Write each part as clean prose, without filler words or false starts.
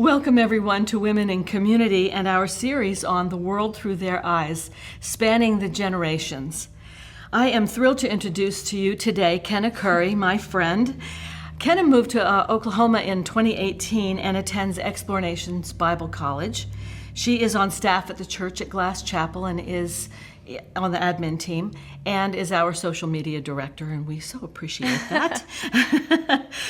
Welcome everyone to Women in Community and our series on the world through their eyes, spanning the generations. I am thrilled to introduce to you today Kenna Curry, my friend. Kenna moved to Oklahoma in 2018 and attends Explorations Bible College. She is on staff at the church at Glass Chapel and is on the admin team and is our social media director, and we so appreciate that.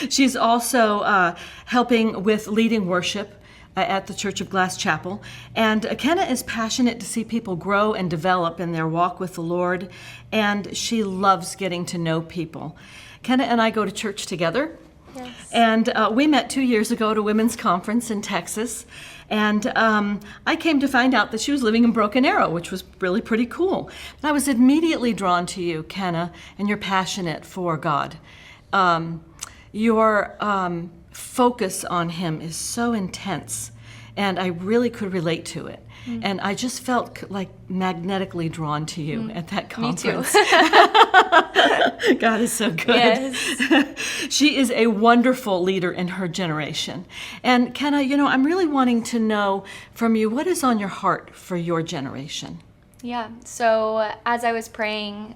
She's also helping with leading worship at the Church of Glass Chapel. And Kenna is passionate to see people grow and develop in their walk with the Lord, and she loves getting to know people. Kenna and I go to church together. Yes. And we met 2 years ago at a women's conference in Texas. And I came to find out that she was living in Broken Arrow, which was really pretty cool. And I was immediately drawn to you, Kenna, and you're passionate for God. Your focus on Him is so intense, and I really could relate to it. Mm. And I just felt like magnetically drawn to you at that conference. Me too. God is so good. Yes. She is a wonderful leader in her generation. And Kenna, I'm really wanting to know from you, what is on your heart for your generation? Yeah. So as I was praying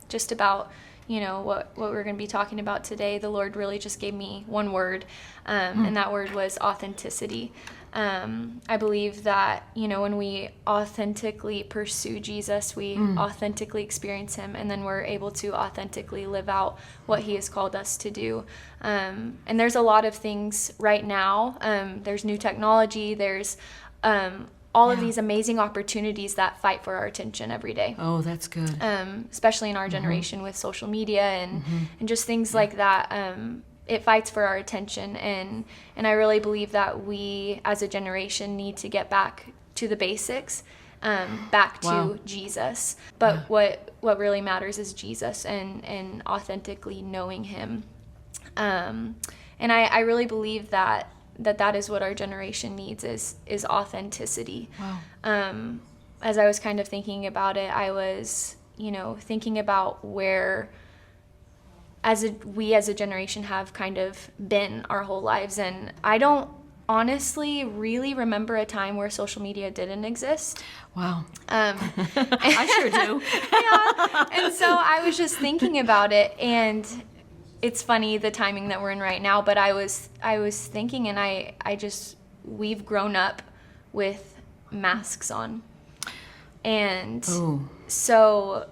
just about what we're going to be talking about today, the Lord really just gave me one word, and that word was authenticity. I believe that, when we authentically pursue Jesus, we authentically experience Him, and then we're able to authentically live out what He has called us to do. And there's a lot of things right now. There's new technology. There's all of these amazing opportunities that fight for our attention every day. Oh, that's good. Especially in our generation with social media and just things like that. It fights for our attention, and I really believe that we as a generation need to get back to the basics, back to Jesus. But what really matters is Jesus and authentically knowing Him. And I really believe that is what our generation needs is authenticity. Wow. As I was kind of thinking about it, I was thinking about where we as a generation have kind of been our whole lives, and I don't honestly really remember a time where social media didn't exist. Wow. I sure do. Yeah. And so I was just thinking about it, and it's funny the timing that we're in right now, but I was thinking, and we've grown up with masks on. And so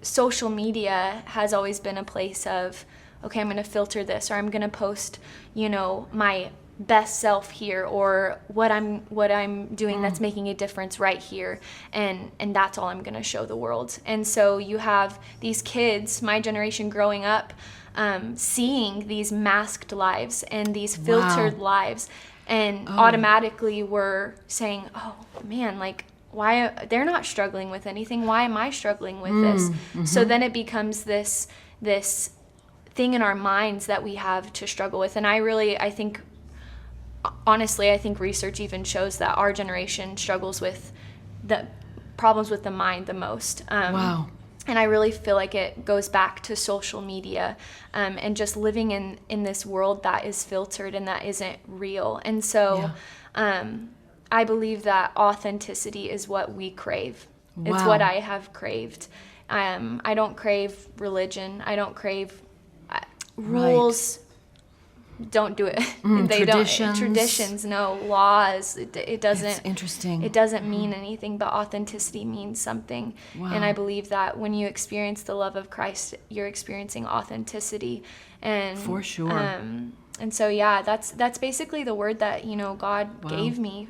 social media has always been a place of, okay, I'm going to filter this, or I'm going to post, my best self here, or what I'm doing that's making a difference right here, and that's all I'm going to show the world. And so you have these kids, my generation growing up, seeing these masked lives and these filtered lives, and automatically we're saying, oh man, like, why they're not struggling with anything, why am I struggling with this? So then it becomes this thing in our minds that we have to struggle with. And I think research even shows that our generation struggles with the problems with the mind the most. Wow. And I really feel like it goes back to social media, and just living in this world that is filtered and that isn't real. And so I believe that authenticity is what we crave. Wow. It's what I have craved. I don't crave religion. I don't crave rules. Don't do it. They traditions. Traditions, no laws. It doesn't. It's interesting. It doesn't mean anything, but authenticity means something. Wow. And I believe that when you experience the love of Christ, you're experiencing authenticity. And for sure. And so that's basically the word that God gave me,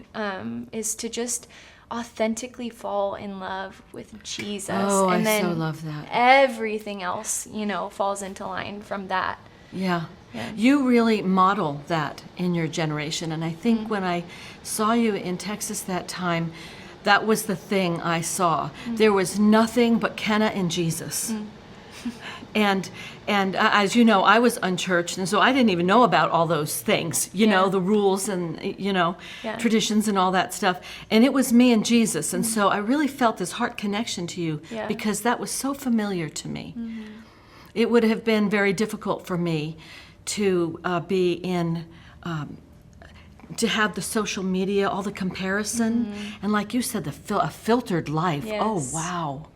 is to just authentically fall in love with Jesus. Oh, and I then so love that. Everything else, falls into line from that. Yeah. You really model that in your generation. And I think when I saw you in Texas that time, that was the thing I saw. There was nothing but Kenna and Jesus. And as you know, I was unchurched, and so I didn't even know about all those things, the rules and, traditions and all that stuff. And it was me and Jesus. And so I really felt this heart connection to you because that was so familiar to me. It would have been very difficult for me to be in to have the social media, all the comparison, and like you said, a filtered life. Oh, Yes. wow.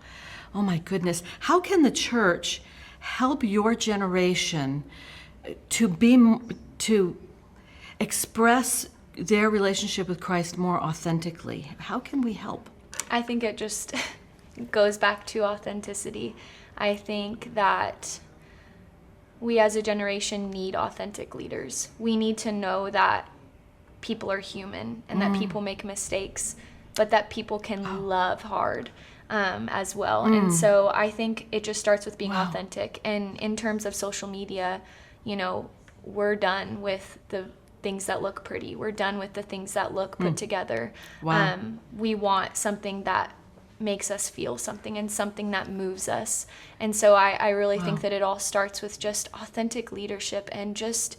Oh, my goodness. How can the church help your generation to express their relationship with Christ more authentically? How can we help? I think it just goes back to authenticity. I think that we as a generation need authentic leaders. We need to know that people are human and that people make mistakes, but that people can love hard as well. And so I think it just starts with being authentic. And in terms of social media, you know, we're done with the things that look pretty. We're done with the things that look put together. Wow. We want something that makes us feel something and something that moves us. And so I really think that it all starts with just authentic leadership and just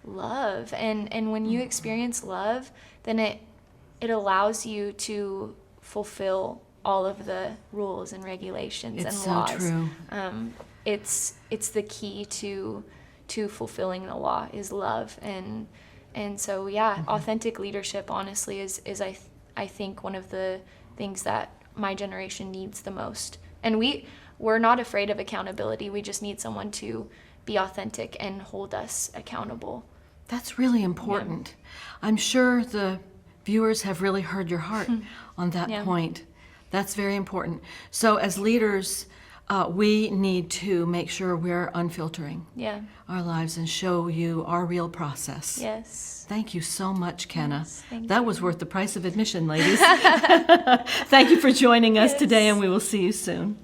love. And when you experience love, then it allows you to fulfill all of the rules and regulations It's and so laws. true. It's the key to fulfilling the law is love. And so authentic leadership honestly is I think one of the things that my generation needs the most. And we're not afraid of accountability. We just need someone to be authentic and hold us accountable. That's really important. I'm sure the viewers have really heard your heart on that Yeah. point. That's very important. So as leaders, we need to make sure we're unfiltering Yeah. our lives and show you our real process. Yes. Thank you so much, Kenna. Yes, thank that was worth the price of admission, ladies. Thank you for joining us today, and we will see you soon.